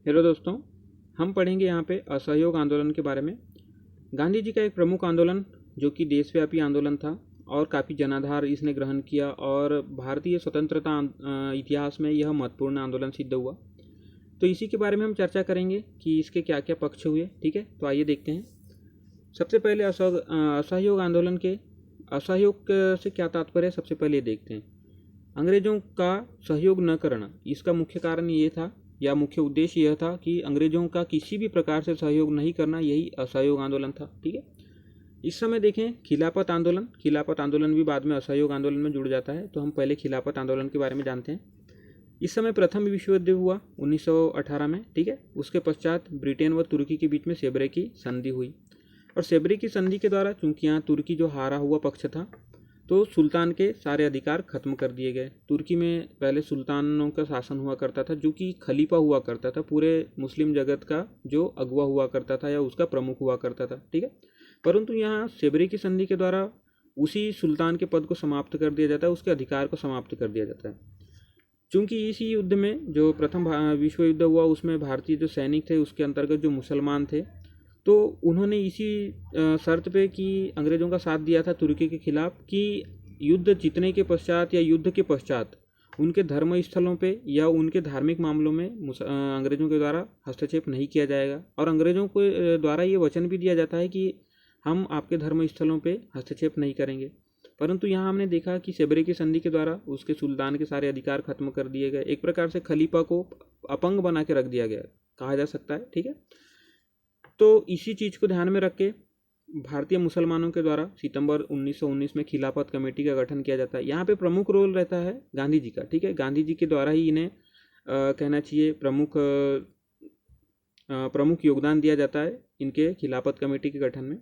Hello दोस्तों, हम पढ़ेंगे यहाँ पे असहयोग आंदोलन के बारे में। गांधी जी का एक प्रमुख आंदोलन जो कि देशव्यापी आंदोलन था और काफ़ी जनाधार इसने ग्रहण किया और भारतीय स्वतंत्रता इतिहास में यह महत्वपूर्ण आंदोलन सिद्ध हुआ। तो इसी के बारे में हम चर्चा करेंगे कि इसके क्या क्या पक्ष हुए। ठीक है, तो आइए देखते हैं। सबसे पहले असहयोग आंदोलन के असहयोग से क्या तात्पर्य है, सबसे पहले देखते हैं। अंग्रेज़ों का सहयोग न करना, इसका मुख्य कारण ये था या मुख्य उद्देश्य यह था कि अंग्रेज़ों का किसी भी प्रकार से सहयोग नहीं करना, यही असहयोग आंदोलन था। ठीक है, इस समय देखें खिलाफत आंदोलन भी बाद में असहयोग आंदोलन में जुड़ जाता है। तो हम पहले खिलाफत आंदोलन के बारे में जानते हैं। इस समय प्रथम विश्व युद्ध हुआ 1918 में। ठीक है, उसके पश्चात ब्रिटेन व तुर्की के बीच में सेब्रे की संधि हुई और सेब्रे की संधि के द्वारा चूंकि यहाँ तुर्की जो हारा हुआ पक्ष था तो सुल्तान के सारे अधिकार खत्म कर दिए गए। तुर्की में पहले सुल्तानों का शासन हुआ करता था, जो कि खलीफा हुआ करता था, पूरे मुस्लिम जगत का जो अगुवा हुआ करता था या उसका प्रमुख हुआ करता था। ठीक है, परंतु यहाँ सेब्रे की संधि के द्वारा उसी सुल्तान के पद को समाप्त कर दिया जाता है, उसके अधिकार को समाप्त कर दिया जाता है। चूँकि इसी युद्ध में जो प्रथम विश्व युद्ध हुआ उसमें भारतीय जो सैनिक थे उसके अंतर्गत जो मुसलमान थे, तो उन्होंने इसी शर्त पे कि अंग्रेज़ों का साथ दिया था तुर्की के खिलाफ कि युद्ध जीतने के पश्चात या युद्ध के पश्चात उनके धर्म स्थलों पे या उनके धार्मिक मामलों में अंग्रेज़ों के द्वारा हस्तक्षेप नहीं किया जाएगा। और अंग्रेज़ों को द्वारा ये वचन भी दिया जाता है कि हम आपके धर्म स्थलों पे हस्तक्षेप नहीं करेंगे। परंतु यहाँ हमने देखा कि सेब्रे की संधि के द्वारा उसके सुल्तान के सारे अधिकार खत्म कर दिए गए। एक प्रकार से खलीफा को अपंग बना के रख दिया गया, कहा जा सकता है। ठीक है, तो इसी चीज़ को ध्यान में रख के भारतीय मुसलमानों के द्वारा सितंबर 1919 में खिलाफत कमेटी का गठन किया जाता है। यहाँ पे प्रमुख रोल रहता है गांधी जी का। ठीक है, गांधी जी के द्वारा ही इन्हें कहना चाहिए प्रमुख योगदान दिया जाता है इनके खिलाफत कमेटी के गठन में।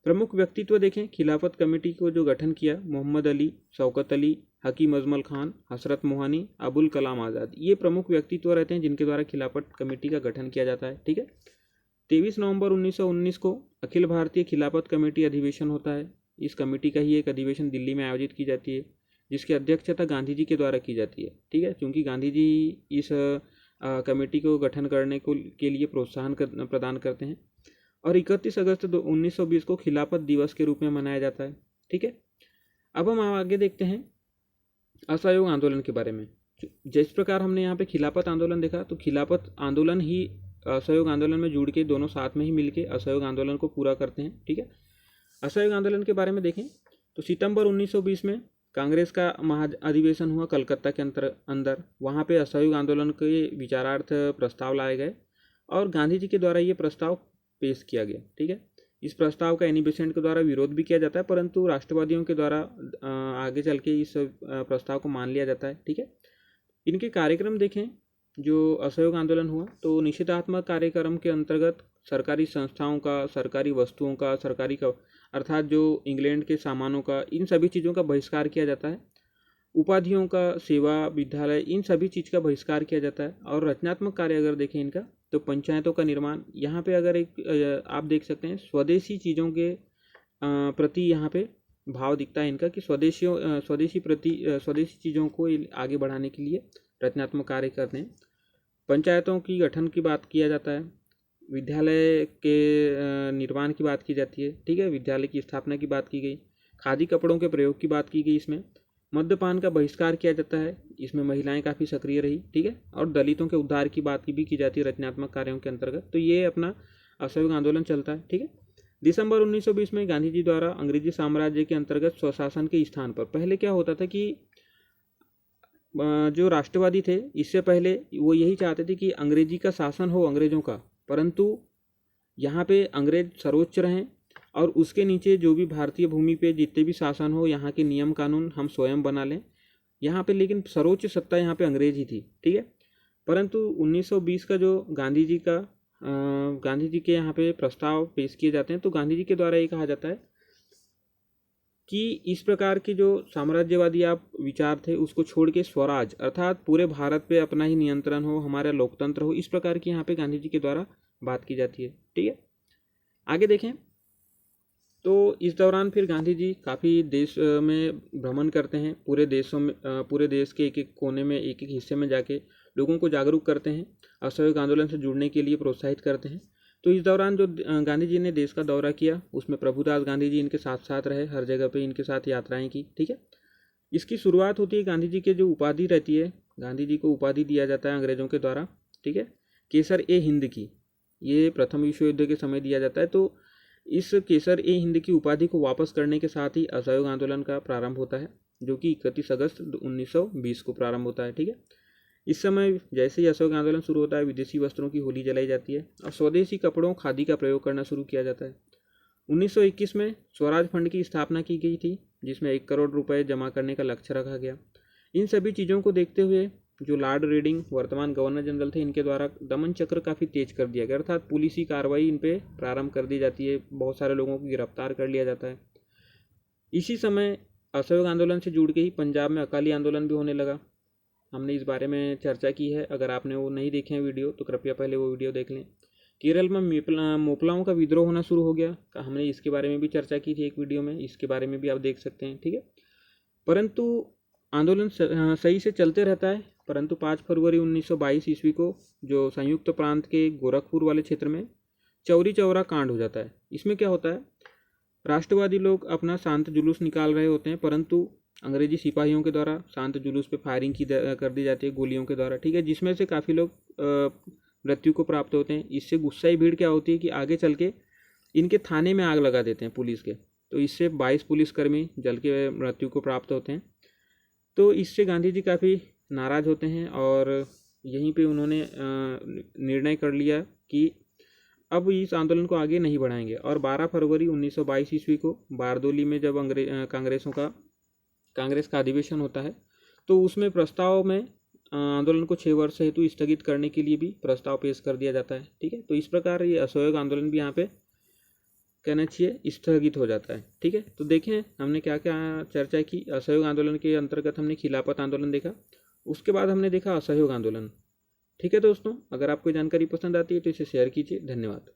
प्रमुख व्यक्तित्व देखें खिलाफत कमेटी को जो गठन किया, मोहम्मद अली, शौकत अली, हकीम अजमल खान, हसरत मोहानी, अबुल कलाम आज़ाद, ये प्रमुख व्यक्तित्व रहते हैं जिनके द्वारा खिलाफत कमेटी का गठन किया जाता है। ठीक है, 23 नवंबर 1919 को अखिल भारतीय खिलाफत कमेटी अधिवेशन होता है। इस कमेटी का ही एक अधिवेशन दिल्ली में आयोजित की जाती है, जिसकी अध्यक्षता गांधी जी के द्वारा की जाती है। ठीक है, क्योंकि गांधी जी इस कमेटी को गठन करने के लिए प्रोत्साहन प्रदान करते हैं और 31 अगस्त 1920 को खिलाफत दिवस के रूप में मनाया जाता है। ठीक है, अब हम आगे देखते हैं असहयोग आंदोलन के बारे में। जिस प्रकार हमने यहाँ पे खिलाफत आंदोलन देखा, तो खिलाफत आंदोलन ही असहयोग आंदोलन में जुड़ के दोनों साथ में ही मिलके असहयोग आंदोलन को पूरा करते हैं। ठीक है, असहयोग आंदोलन के बारे में देखें तो सितंबर 1920 में कांग्रेस का महा अधिवेशन हुआ कलकत्ता के अंदर। वहाँ पे असहयोग आंदोलन के विचारार्थ प्रस्ताव लाए गए और गांधी जी के द्वारा ये प्रस्ताव पेश किया गया। ठीक है, इस प्रस्ताव का एनी बेसेंट के द्वारा विरोध भी किया जाता है, परंतु राष्ट्रवादियों के द्वारा आगे चल के इस प्रस्ताव को मान लिया जाता है। ठीक है, इनके कार्यक्रम देखें जो असहयोग आंदोलन हुआ तो निषेधात्मक कार्यक्रम के अंतर्गत सरकारी संस्थाओं का, सरकारी वस्तुओं का, सरकारी का अर्थात जो इंग्लैंड के सामानों का, इन सभी चीज़ों का बहिष्कार किया जाता है। उपाधियों का, सेवा, विद्यालय, इन सभी चीज़ का बहिष्कार किया जाता है। और रचनात्मक कार्य अगर देखें इनका तो पंचायतों का निर्माण, यहाँ पे अगर एक आप देख सकते हैं स्वदेशी चीज़ों के प्रति यहाँ पे भाव दिखता है इनका कि स्वदेशी चीज़ों को आगे बढ़ाने के लिए रचनात्मक कार्य करते हैं। पंचायतों की गठन की बात किया जाता है, विद्यालय के निर्माण की बात की जाती है। ठीक है, विद्यालय की स्थापना की बात की गई, खादी कपड़ों के प्रयोग की बात की गई, इसमें मद्यपान का बहिष्कार किया जाता है, इसमें महिलाएं काफ़ी सक्रिय रही। ठीक है, और दलितों के उद्धार की बात भी की जाती है रचनात्मक कार्यों के अंतर्गत। तो ये अपना असहयोग आंदोलन चलता है। ठीक है, दिसंबर 1920 में गांधी जी द्वारा अंग्रेजी साम्राज्य के अंतर्गत स्वशासन के स्थान पर, पहले क्या होता था कि जो राष्ट्रवादी थे इससे पहले वो यही चाहते थे कि अंग्रेजी का शासन हो अंग्रेज़ों का, परंतु यहाँ पे अंग्रेज सर्वोच्च रहें और उसके नीचे जो भी भारतीय भूमि पे जितने भी शासन हो, यहाँ के नियम कानून हम स्वयं बना लें यहाँ पे, लेकिन सर्वोच्च सत्ता यहाँ पे अंग्रेज ही थी। ठीक है, परंतु 1920 का जो गांधी जी के यहाँ पे प्रस्ताव पेश किए जाते हैं, तो गांधी जी के द्वारा ये कहा जाता है कि इस प्रकार के जो साम्राज्यवादी आप विचार थे उसको छोड़ के स्वराज अर्थात पूरे भारत पे अपना ही नियंत्रण हो, हमारा लोकतंत्र हो, इस प्रकार की यहाँ पे गांधी जी के द्वारा बात की जाती है। ठीक है, आगे देखें तो इस दौरान फिर गांधी जी काफ़ी देश में भ्रमण करते हैं, पूरे देश के एक एक कोने में, एक एक हिस्से में जाके लोगों को जागरूक करते हैं, असहयोग आंदोलन से जुड़ने के लिए प्रोत्साहित करते हैं। तो इस दौरान जो गांधी जी ने देश का दौरा किया उसमें प्रभुदास गांधी जी इनके साथ साथ रहे, हर जगह पे इनके साथ यात्राएं की। ठीक है, इसकी शुरुआत होती है गांधी जी के जो उपाधि रहती है, गांधी जी को उपाधि दिया जाता है अंग्रेज़ों के द्वारा, ठीक है, केसर ए हिंद की। ये प्रथम विश्व युद्ध के समय दिया जाता है। तो इस केसर ए हिंद की उपाधि को वापस करने के साथ ही असहयोग आंदोलन का प्रारंभ होता है, जो कि 31 अगस्त 1920 को प्रारंभ होता है। ठीक है, इस समय जैसे ही असहयोग आंदोलन शुरू होता है, विदेशी वस्त्रों की होली जलाई जाती है और स्वदेशी कपड़ों खादी का प्रयोग करना शुरू किया जाता है। 1921 में स्वराज फंड की स्थापना की गई थी, जिसमें 1 करोड़ रुपए जमा करने का लक्ष्य रखा गया। इन सभी चीज़ों को देखते हुए जो लॉर्ड रेडिंग वर्तमान गवर्नर जनरल थे, इनके द्वारा दमन चक्र काफ़ी तेज कर दिया गया, अर्थात पुलिसी कार्रवाई इन पे प्रारंभ कर दी जाती है, बहुत सारे लोगों को गिरफ्तार कर लिया जाता है। इसी समय असहयोग आंदोलन से जुड़ के ही पंजाब में अकाली आंदोलन भी होने लगा। हमने इस बारे में चर्चा की है, अगर आपने वो नहीं देखे हैं वीडियो तो कृपया पहले वो वीडियो देख लें। केरल में मोपलाओं का विद्रोह होना शुरू हो गया, हमने इसके बारे में भी चर्चा की थी एक वीडियो में, इसके बारे में भी आप देख सकते हैं। ठीक है, परंतु आंदोलन सही से चलते रहता है, परंतु 5 फरवरी 1922 ईस्वी को जो संयुक्त प्रांत के गोरखपुर वाले क्षेत्र में चौरी चौरा कांड हो जाता है। इसमें क्या होता है, राष्ट्रवादी लोग अपना शांत जुलूस निकाल रहे होते हैं, परंतु अंग्रेजी सिपाहियों के द्वारा शांत जुलूस पे फायरिंग कर दी जाती है गोलियों के द्वारा। ठीक है, जिसमें से काफ़ी लोग मृत्यु को प्राप्त होते हैं। इससे गुस्साई भीड़ क्या होती है कि आगे चल के इनके थाने में आग लगा देते हैं पुलिस के, तो इससे 22 पुलिसकर्मी जल के मृत्यु को प्राप्त होते हैं। तो इससे गांधी जी काफ़ी नाराज़ होते हैं और यहीं पे उन्होंने निर्णय कर लिया कि अब इस आंदोलन को आगे नहीं बढ़ाएंगे। और 12 फरवरी 1922 ईस्वी को बारदोली में जब कांग्रेस का अधिवेशन होता है, तो उसमें प्रस्ताव में आंदोलन को 6 वर्ष हेतु स्थगित करने के लिए भी प्रस्ताव पेश कर दिया जाता है। ठीक है, तो इस प्रकार ये असहयोग आंदोलन भी यहाँ पे कहना चाहिए स्थगित हो जाता है। ठीक है, तो देखें हमने क्या क्या चर्चा की। असहयोग आंदोलन के अंतर्गत हमने खिलाफत आंदोलन देखा, उसके बाद हमने देखा असहयोग आंदोलन। ठीक है दोस्तों, अगर आपको जानकारी पसंद आती है तो इसे शेयर कीजिए। धन्यवाद।